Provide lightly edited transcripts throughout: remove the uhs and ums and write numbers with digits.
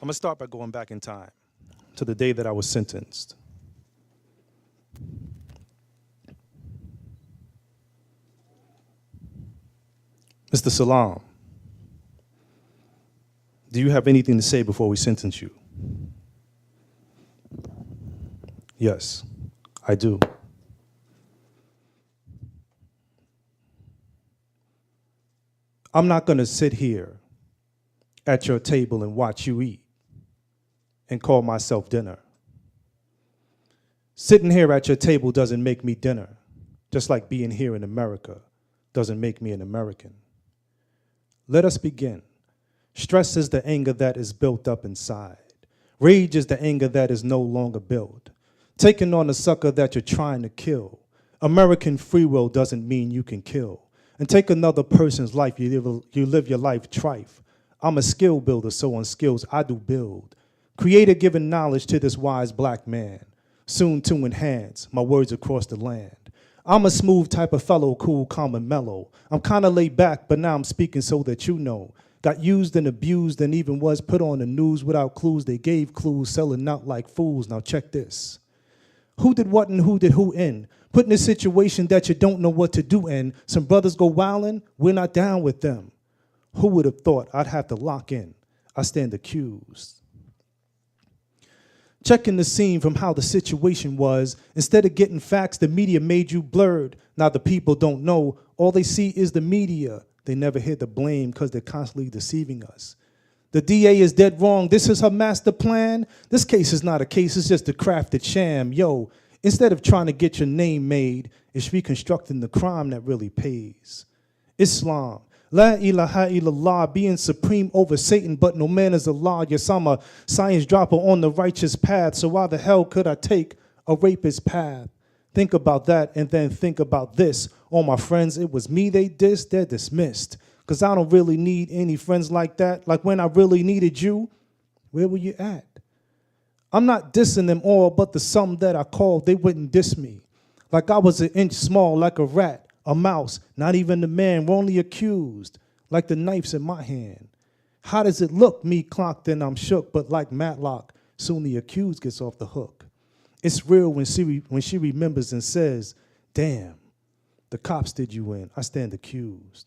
I'm going to start by going back in time to the day that I was sentenced. Mr. Salaam, do you have anything to say before we sentence you? Yes, I do. I'm not going to sit here at your table and watch you eat and call myself dinner. Sitting here at your table doesn't make me dinner, just like being here in America doesn't make me an American. Let us begin. Stress is the anger that is built up inside. Rage is the anger that is no longer built. Taking on a sucker that you're trying to kill. American free will doesn't mean you can kill. And take another person's life, you live your life trife. I'm a skill builder, so on skills I do build. Creator giving knowledge to this wise black man, soon to enhance my words across the land. I'm a smooth type of fellow, cool, calm, and mellow. I'm kind of laid back, but now I'm speaking so that you know. Got used and abused and even was put on the news without clues. They gave clues, selling out like fools. Now check this. Who did what and who did who in? Put in a situation that you don't know what to do in. Some brothers go wildin', we're not down with them. Who would have thought I'd have to lock in? I stand accused. Checking the scene from how the situation was. Instead of getting facts, the media made you blurred. Now the people don't know. All they see is the media. They never hear the blame because they're constantly deceiving us. The DA is dead wrong. This is her master plan. This case is not a case. It's just a crafted sham. Yo, instead of trying to get your name made, it's reconstructing the crime that really pays. Islam. La ilaha illallah, being supreme over Satan, but no man is Allah. Yes, I'm a science dropper on the righteous path, so why the hell could I take a rapist path? Think about that and then think about this. All my friends, it was me they dissed, they're dismissed. Because I don't really need any friends like that. Like when I really needed you, where were you at? I'm not dissing them all, but the some that I called, they wouldn't diss me. Like I was an inch small, like a rat. A mouse, not even the man, we're only accused, like the knife's in my hand. How does it look? Me clocked and I'm shook, but like Matlock, soon the accused gets off the hook. It's real when she remembers and says, damn, the cops did you in, I stand accused.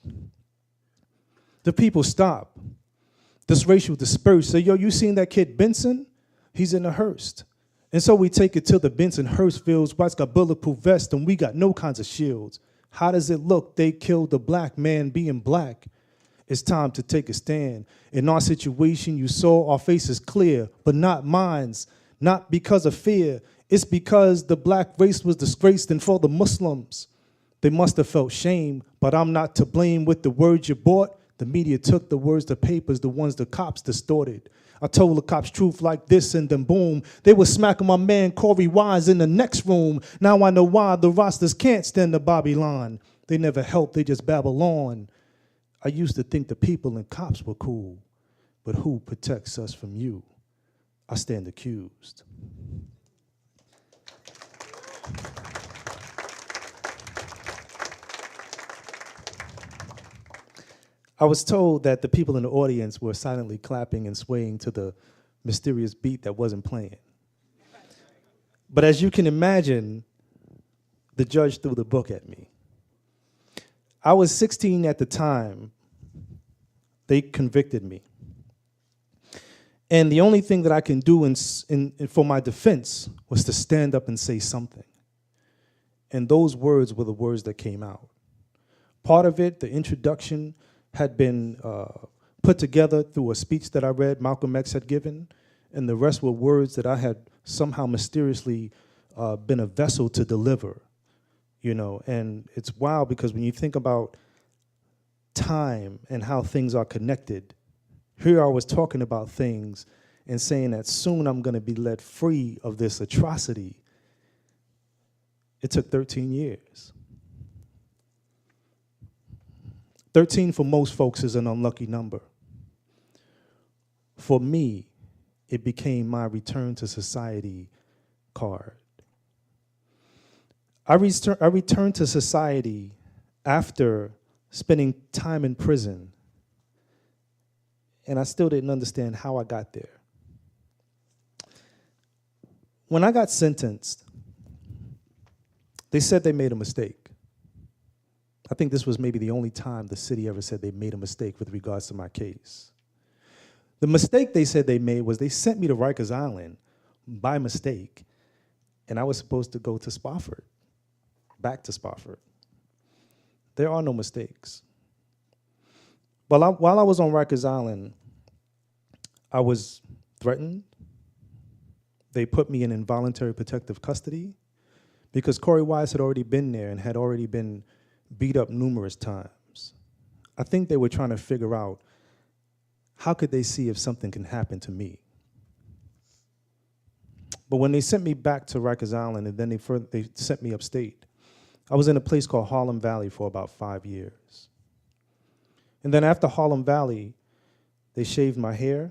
The people stop. This racial disperse. Say, yo, you seen that kid Benson? He's in a hearse. And so we take it to the Benson hearse fields. White's got bulletproof vests and we got no kinds of shields. How does it look? They killed the black man being black. It's time to take a stand. In our situation, you saw our faces clear, but not minds, not because of fear. It's because the black race was disgraced, and for the Muslims, they must have felt shame, but I'm not to blame with the words you bought. The media took the words to papers, the ones the cops distorted. I told the cops truth like this and then boom. They were smacking my man Corey Wise in the next room. Now I know why the rosters can't stand the Babylon. They never helped, they just babble on. I used to think the people and cops were cool, but who protects us from you? I stand accused. I was told that the people in the audience were silently clapping and swaying to the mysterious beat that wasn't playing. But as you can imagine, the judge threw the book at me. I was 16 at the time. They convicted me. And the only thing that I can do for my defense was to stand up and say something. And those words were the words that came out. Part of it, the introduction, had been put together through a speech that I read Malcolm X had given, and the rest were words that I had somehow mysteriously been a vessel to deliver, you know. And it's wild because when you think about time and how things are connected, here I was talking about things and saying that soon I'm going to be let free of this atrocity. It took 13 years. 13 for most folks is an unlucky number. For me, it became my return to society card. I returned to society after spending time in prison, and I still didn't understand how I got there. When I got sentenced, they said they made a mistake. I think this was maybe the only time the city ever said they made a mistake with regards to my case. The mistake they said they made was they sent me to Rikers Island by mistake, and I was supposed to go to Spofford, back to Spofford. There are no mistakes. While I was on Rikers Island, I was threatened. They put me in involuntary protective custody because Corey Wise had already been there and had already been beat up numerous times. I think they were trying to figure out how could they see if something can happen to me. But when they sent me back to Rikers Island and then they sent me upstate, I was in a place called Harlem Valley for about 5 years. And then after Harlem Valley, they shaved my hair.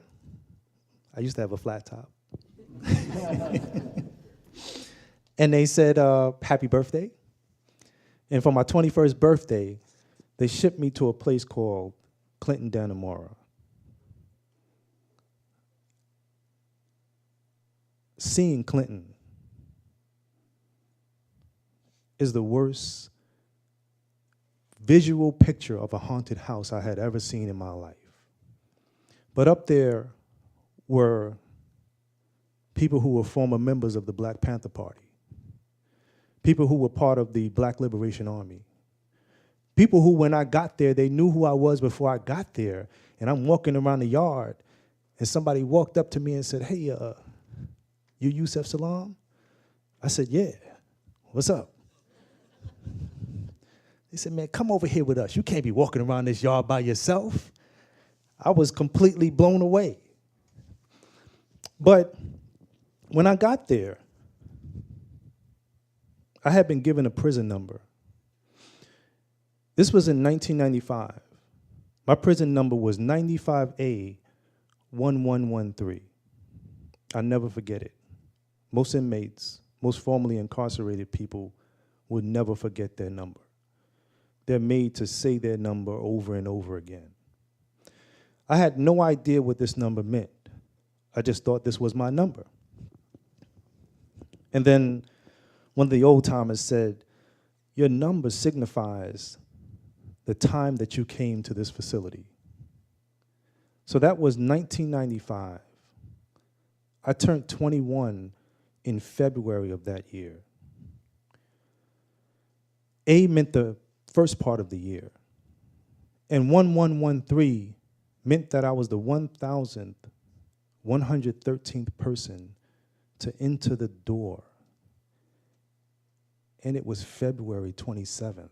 I used to have a flat top. And they said, happy birthday. And for my 21st birthday, they shipped me to a place called Clinton Dannemora. Seeing Clinton is the worst visual picture of a haunted house I had ever seen in my life. But up there were people who were former members of the Black Panther Party, people who were part of the Black Liberation Army, people who, when I got there, they knew who I was before I got there, and I'm walking around the yard, and somebody walked up to me and said, hey, you Yusef Salaam? I said, yeah, what's up? They said, man, come over here with us. You can't be walking around this yard by yourself. I was completely blown away. But when I got there, I had been given a prison number. This was in 1995. My prison number was 95A1113. I'll never forget it. Most inmates, most formerly incarcerated people would never forget their number. They're made to say their number over and over again. I had no idea what this number meant. I just thought this was my number. And then one of the old timers said, your number signifies the time that you came to this facility. So that was 1995. I turned 21 in February of that year. A meant the first part of the year. And 1113 meant that I was the 1,113th person to enter the door. And it was February 27th.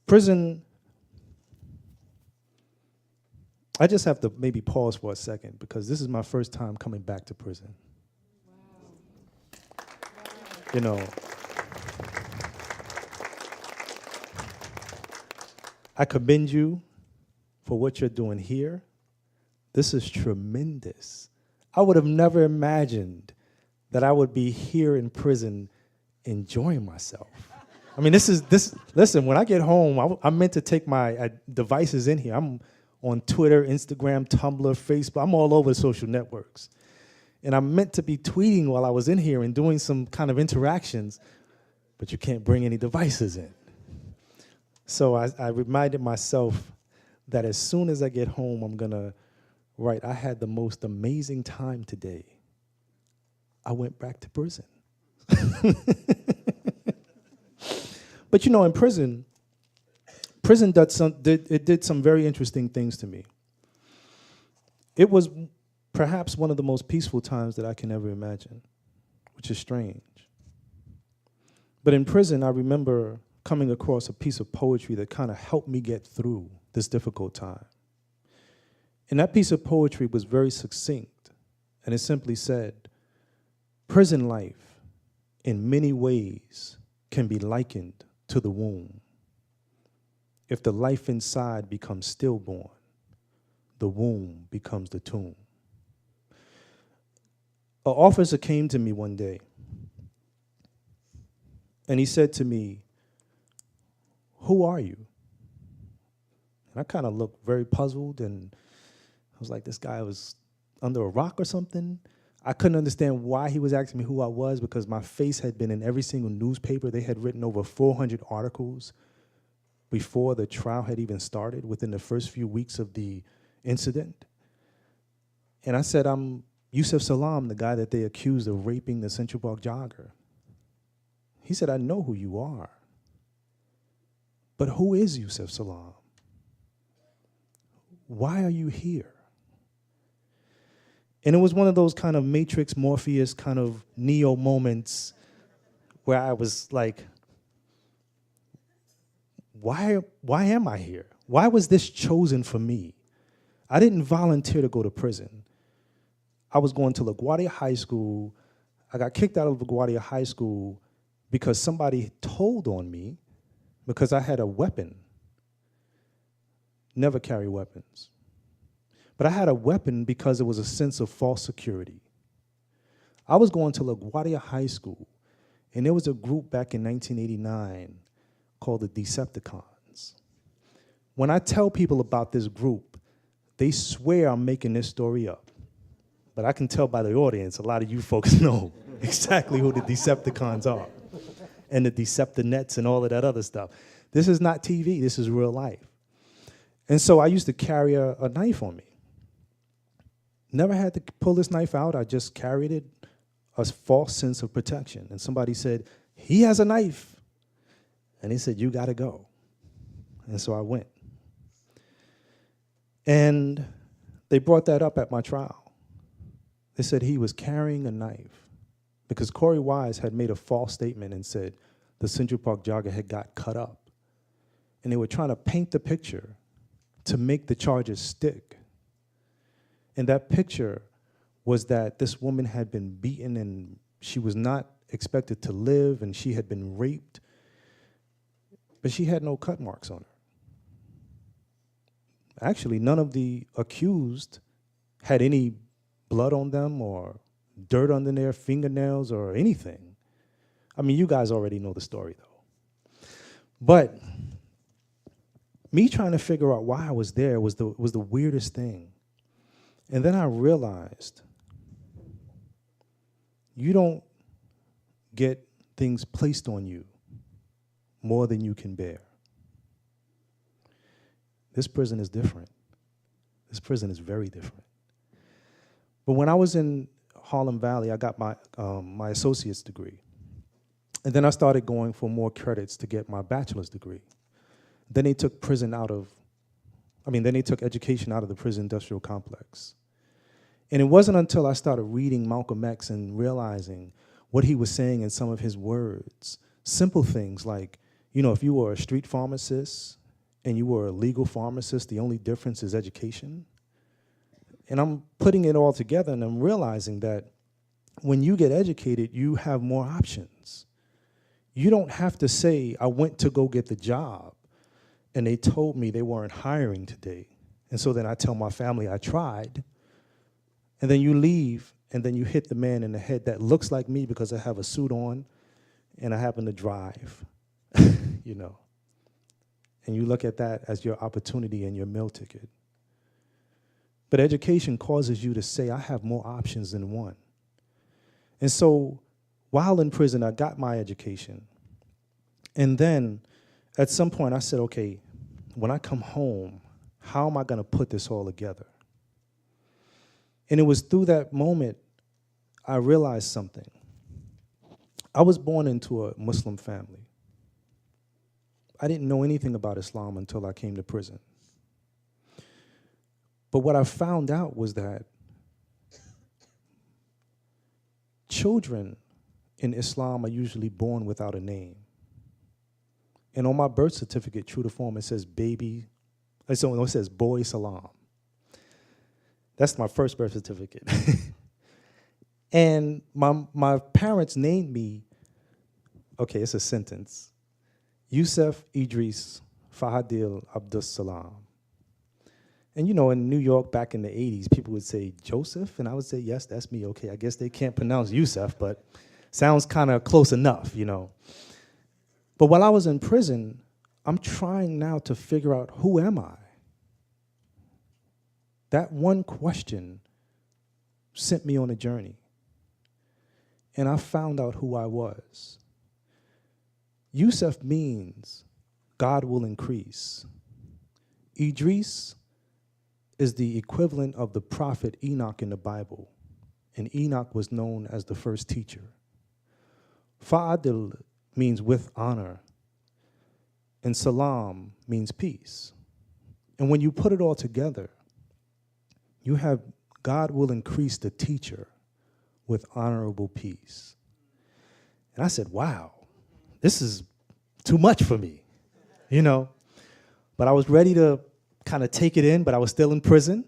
Prison, I just have to maybe pause for a second because this is my first time coming back to prison. Wow. You know, I commend you for what you're doing here. This is tremendous. I would have never imagined that I would be here in prison enjoying myself. I mean, listen, when I get home, I'm meant to take my devices in here. I'm on Twitter, Instagram, Tumblr, Facebook. I'm all over social networks. And I'm meant to be tweeting while I was in here and doing some kind of interactions, but you can't bring any devices in. So I reminded myself that as soon as I get home, I'm going to write, I had the most amazing time today. I went back to prison. But you know, in prison did some very interesting things to me. It was perhaps one of the most peaceful times that I can ever imagine, which is strange. But in prison, I remember coming across a piece of poetry that kind of helped me get through this difficult time. And that piece of poetry was very succinct, and it simply said, prison life in many ways can be likened to the womb. If the life inside becomes stillborn, the womb becomes the tomb. An officer came to me one day, and he said to me, who are you? And I kind of looked very puzzled, and I was like, this guy was under a rock or something. I couldn't understand why he was asking me who I was because my face had been in every single newspaper. They had written over 400 articles before the trial had even started, within the first few weeks of the incident. And I said, I'm Yusef Salaam, the guy that they accused of raping the Central Park jogger. He said, I know who you are. But who is Yusef Salaam? Why are you here? And it was one of those kind of Matrix, Morpheus, kind of Neo moments where I was like, why am I here? Why was this chosen for me? I didn't volunteer to go to prison. I was going to LaGuardia High School. I got kicked out of LaGuardia High School because somebody told on me because I had a weapon. Never carry weapons. But I had a weapon because it was a sense of false security. I was going to LaGuardia High School, and there was a group back in 1989 called the Decepticons. When I tell people about this group, they swear I'm making this story up. But I can tell by the audience, a lot of you folks know exactly who the Decepticons are, and the Deceptinets and all of that other stuff. This is not TV, this is real life. And so I used to carry a knife on me. Never had to pull this knife out, I just carried it, a false sense of protection. And somebody said, he has a knife. And he said, you gotta go. And so I went. And they brought that up at my trial. They said he was carrying a knife because Corey Wise had made a false statement and said the Central Park jogger had got cut up. And they were trying to paint the picture to make the charges stick. And that picture was that this woman had been beaten and she was not expected to live and she had been raped, but she had no cut marks on her. Actually, none of the accused had any blood on them or dirt under their fingernails or anything. I mean, you guys already know the story, though. But me trying to figure out why I was there was the weirdest thing. And then I realized you don't get things placed on you more than you can bear. This prison is different. This prison is very different. But when I was in Harlem Valley, I got my associate's degree. And then I started going for more credits to get my bachelor's degree. Then they took education out of the prison industrial complex. And it wasn't until I started reading Malcolm X and realizing what he was saying in some of his words, simple things like, you know, if you were a street pharmacist and you were a legal pharmacist, the only difference is education. And I'm putting it all together and I'm realizing that when you get educated, you have more options. You don't have to say, I went to go get the job and they told me they weren't hiring today. And so then I tell my family I tried. And then you leave and then you hit the man in the head that looks like me because I have a suit on and I happen to drive, you know. And you look at that as your opportunity and your meal ticket. But education causes you to say, I have more options than one. And so while in prison, I got my education. And then at some point I said, okay, when I come home, how am I going to put this all together? And it was through that moment I realized something. I was born into a Muslim family. I didn't know anything about Islam until I came to prison. But what I found out was that children in Islam are usually born without a name. And on my birth certificate, true to form, it says baby, so it says boy Salam. That's my first birth certificate. And my parents named me, okay, it's a sentence, Yusef Idris Fahadil Abdus Salam. And you know, in New York back in the 80s, people would say Joseph, and I would say, yes, that's me, okay. I guess they can't pronounce Yusef, but sounds kind of close enough, you know. But while I was in prison, I'm trying now to figure out, who am I? That one question sent me on a journey. And I found out who I was. Yusef means God will increase. Idris is the equivalent of the prophet Enoch in the Bible. And Enoch was known as the first teacher. Fa'adil means with honor. And Salaam means peace. And when you put it all together, you have God will increase the teacher with honorable peace. And I said, wow, this is too much for me, you know. But I was ready to kind of take it in, but I was still in prison.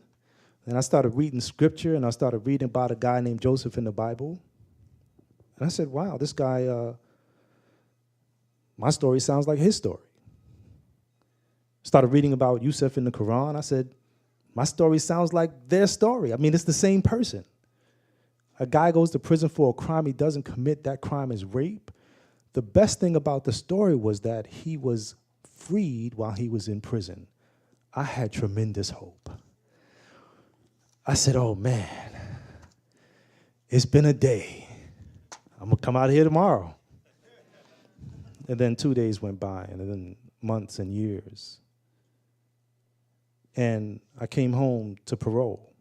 And I started reading scripture, and I started reading about a guy named Joseph in the Bible. And I said, wow, this guy, my story sounds like his story. Started reading about Yusef in the Quran. I said, my story sounds like their story. I mean, it's the same person. A guy goes to prison for a crime he doesn't commit. That crime is rape. The best thing about the story was that he was freed while he was in prison. I had tremendous hope. I said, oh, man, it's been a day. I'm going to come out of here tomorrow. And then 2 days went by, and then months and years. And I came home to parole.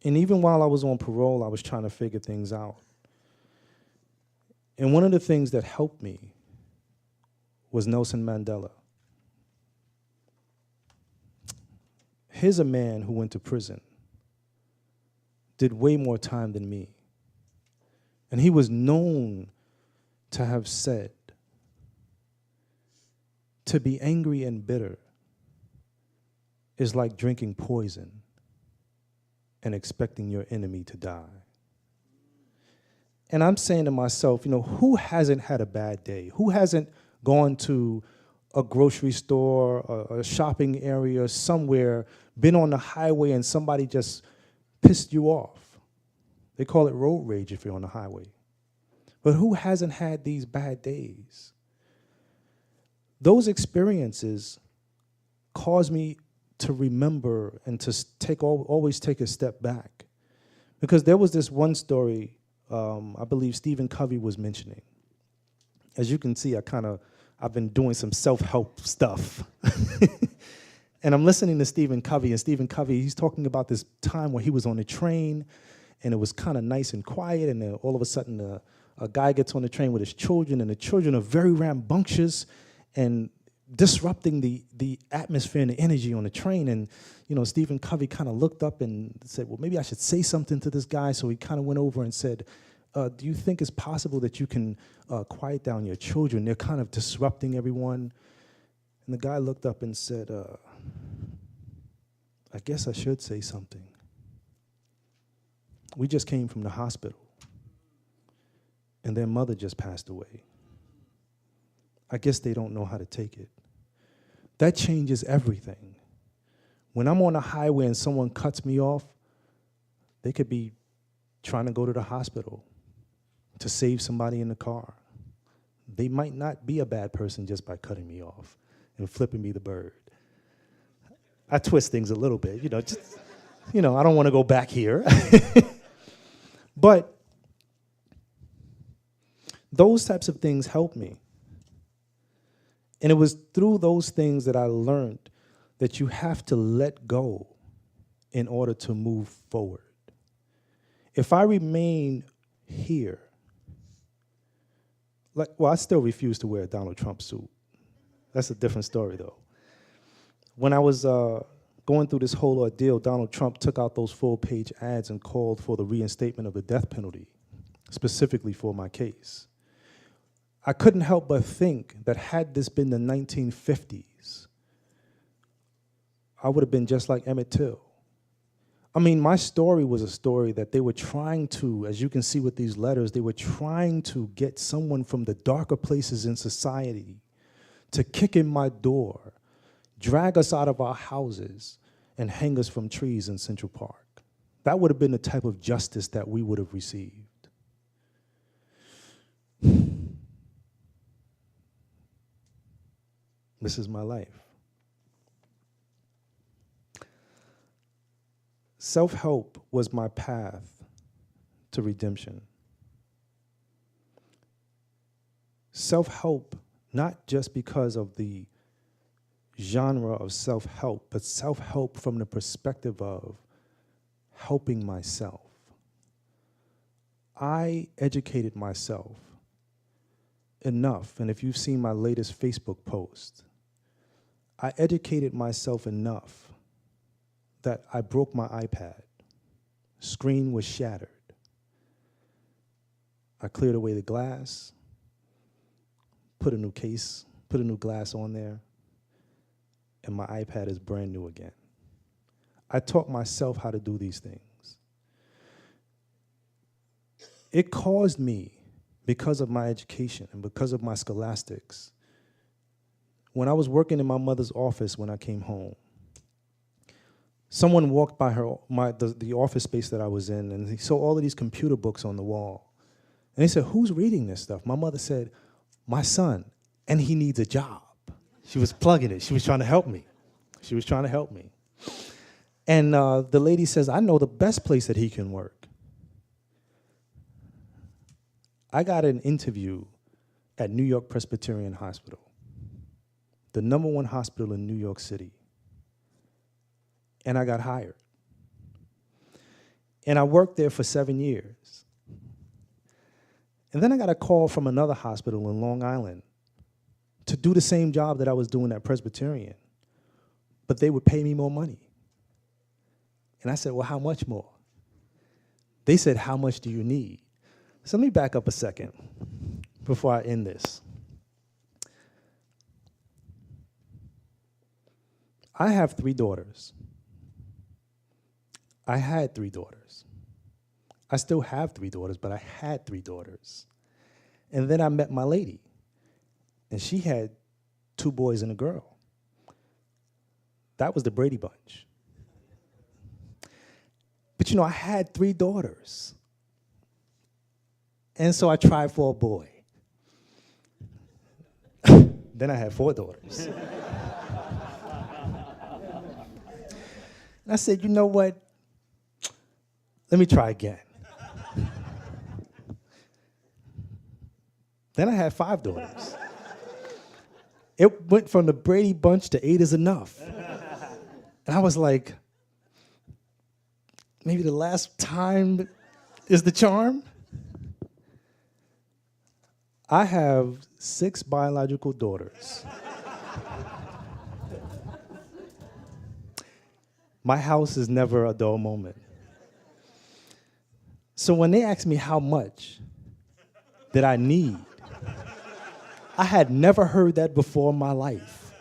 And even while I was on parole, I was trying to figure things out. And one of the things that helped me was Nelson Mandela. Here's a man who went to prison, did way more time than me. And he was known to have said, to be angry and bitter is like drinking poison and expecting your enemy to die. And I'm saying to myself, you know, who hasn't had a bad day? Who hasn't gone to a grocery store, a shopping area, somewhere, been on the highway and somebody just pissed you off? They call it road rage if you're on the highway. But who hasn't had these bad days? Those experiences cause me to remember and to always take a step back. Because there was this one story I believe Stephen Covey was mentioning. As you can see, I've been doing some self-help stuff. And I'm listening to Stephen Covey, and Stephen Covey, he's talking about this time where he was on a train, and it was kind of nice and quiet, and then all of a sudden a guy gets on the train with his children, and the children are very rambunctious and disrupting the atmosphere and the energy on the train. And, you know, Stephen Covey kind of looked up and said, well, maybe I should say something to this guy. So he kind of went over and said, do you think it's possible that you can quiet down your children? They're kind of disrupting everyone. And the guy looked up and said, I guess I should say something. We just came from the hospital, and their mother just passed away. I guess they don't know how to take it. That changes everything. When I'm on a highway and someone cuts me off, they could be trying to go to the hospital to save somebody in the car. They might not be a bad person just by cutting me off and flipping me the bird. I twist things a little bit, I don't want to go back here. But those types of things help me. And it was through those things that I learned that you have to let go in order to move forward. If I remain here, I still refuse to wear a Donald Trump suit. That's a different story, though. When I was going through this whole ordeal, Donald Trump took out those full-page ads and called for the reinstatement of the death penalty, specifically for my case. I couldn't help but think that had this been the 1950s, I would have been just like Emmett Till. I mean, my story was a story that they were trying to, as you can see with these letters, they were trying to get someone from the darker places in society to kick in my door, drag us out of our houses, and hang us from trees in Central Park. That would have been the type of justice that we would have received. This is my life. Self-help was my path to redemption. Self-help, not just because of the genre of self-help, but self-help from the perspective of helping myself. I educated myself enough, and if you've seen my latest Facebook post, I educated myself enough that I broke my iPad. Screen was shattered. I cleared away the glass, put a new case, put a new glass on there, and my iPad is brand new again. I taught myself how to do these things. It caused me, because of my education and because of my scholastics, when I was working in my mother's office when I came home, someone walked by the office space that I was in, and he saw all of these computer books on the wall. And he said, "Who's reading this stuff?" My mother said, "My son, and he needs a job." She was plugging it. She was trying to help me. She was trying to help me. And the lady says, "I know the best place that he can work." I got an interview at New York Presbyterian Hospital, the #1 hospital in New York City. And I got hired. And I worked there for 7 years. And then I got a call from another hospital in Long Island to do the same job that I was doing at Presbyterian, but they would pay me more money. And I said, "Well, how much more?" They said, "How much do you need?" So let me back up a second before I end this. I have 3 daughters. I had 3 daughters. I still have 3 daughters, but I had 3 daughters. And then I met my lady, and she had 2 boys and a girl. That was the Brady Bunch. But I had 3 daughters. And so I tried for a boy. Then I had 4 daughters. And I said, "You know what? Let me try again." Then I had 5 daughters. It went from the Brady Bunch to 8 is enough. And I was like, maybe the last time is the charm. I have 6 biological daughters. My house is never a dull moment. So when they asked me how much did I need, I had never heard that before in my life.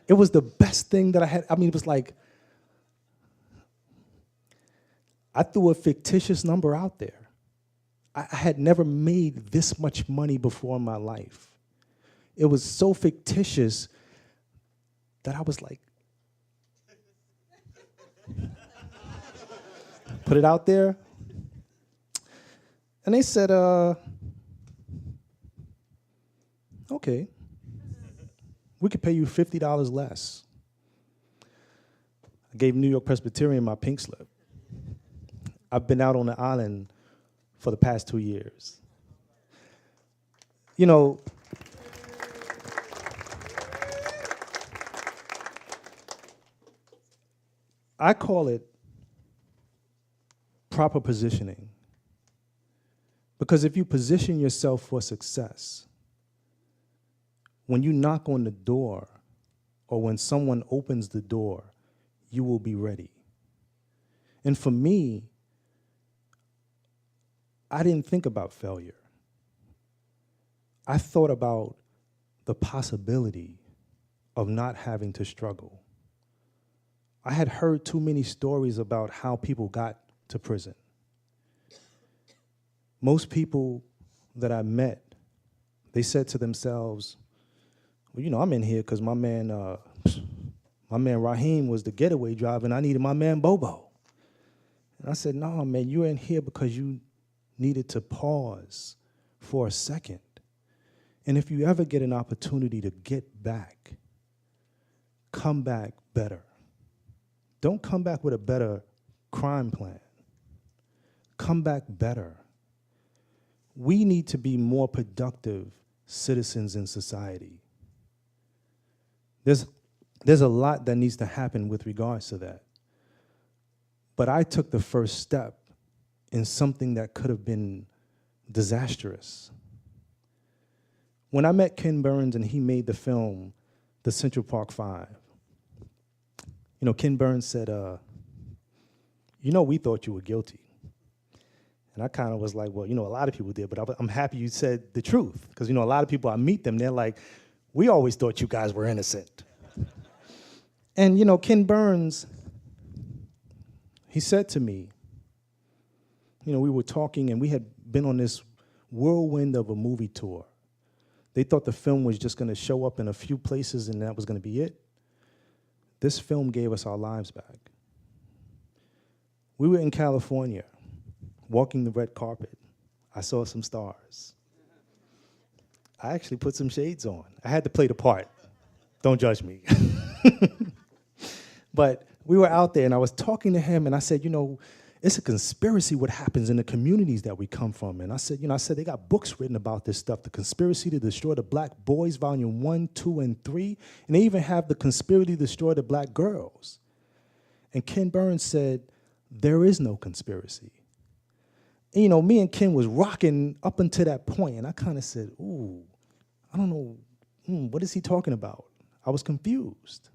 It was the best thing that I had. It was like, I threw a fictitious number out there. I had never made this much money before in my life. It was so fictitious that I was like, put it out there. And they said, "Okay, we could pay you $50 less." I gave New York Presbyterian my pink slip. I've been out on the island for the past 2 years. I call it proper positioning. Because if you position yourself for success, when you knock on the door or when someone opens the door, you will be ready. And for me, I didn't think about failure. I thought about the possibility of not having to struggle. I had heard too many stories about how people got to prison. Most people that I met, they said to themselves, "Well, I'm in here because my man Raheem was the getaway driver and I needed my man Bobo." And I said, "No, man, you're in here because you needed to pause for a second. And if you ever get an opportunity to get back, come back better. Don't come back with a better crime plan. Come back better. We need to be more productive citizens in society. There's a lot that needs to happen with regards to that. But I took the first step in something that could have been disastrous. When I met Ken Burns and he made the film, The Central Park Five, Ken Burns said, we thought you were guilty. And I kind of was like, well, a lot of people did, but I'm happy you said the truth. Because, a lot of people, I meet them, they're like, we always thought you guys were innocent. And, Ken Burns, he said to me, we were talking and we had been on this whirlwind of a movie tour. They thought the film was just going to show up in a few places and that was going to be it. This film gave us our lives back. We were in California, walking the red carpet. I saw some stars. I actually put some shades on. I had to play the part. Don't judge me. But we were out there, and I was talking to him, and I said, it's a conspiracy what happens in the communities that we come from. And I said, they got books written about this stuff, The Conspiracy to Destroy the Black Boys, Volume 1, 2, and 3. And they even have The Conspiracy to Destroy the Black Girls. And Ken Burns said, there is no conspiracy. And, me and Ken was rocking up until that point, and I kind of said, ooh, I don't know, what is he talking about? I was confused.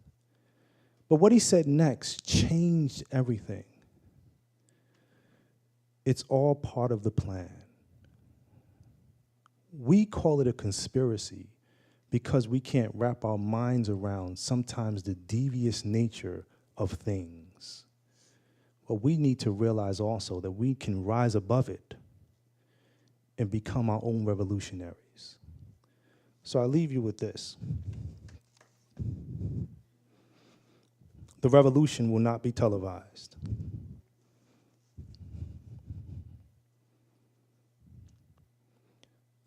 But what he said next changed everything. It's all part of the plan. We call it a conspiracy because we can't wrap our minds around sometimes the devious nature of things. But we need to realize also that we can rise above it and become our own revolutionaries. So I leave you with this. The revolution will not be televised.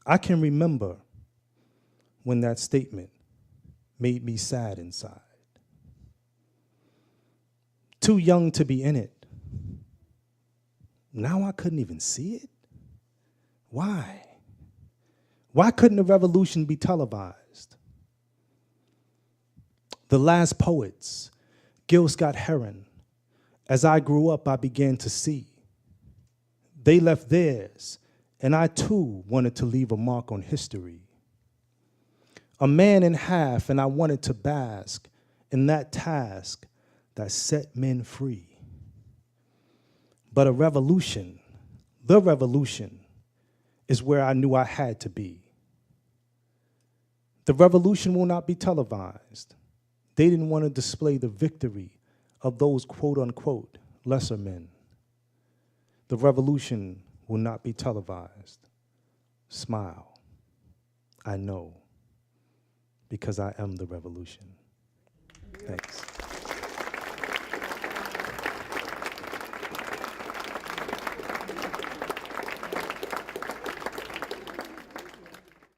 I can remember when that statement made me sad inside. Too young to be in it. Now I couldn't even see it? Why? Why couldn't the revolution be televised? The Last Poets, Gil Scott-Heron. As I grew up, I began to see. They left theirs, and I too wanted to leave a mark on history. A man in half, and I wanted to bask in that task that set men free. But a revolution, the revolution, is where I knew I had to be. The revolution will not be televised. They didn't want to display the victory of those quote-unquote lesser men. The revolution will not be televised. Smile. I know, because I am the revolution. Thanks.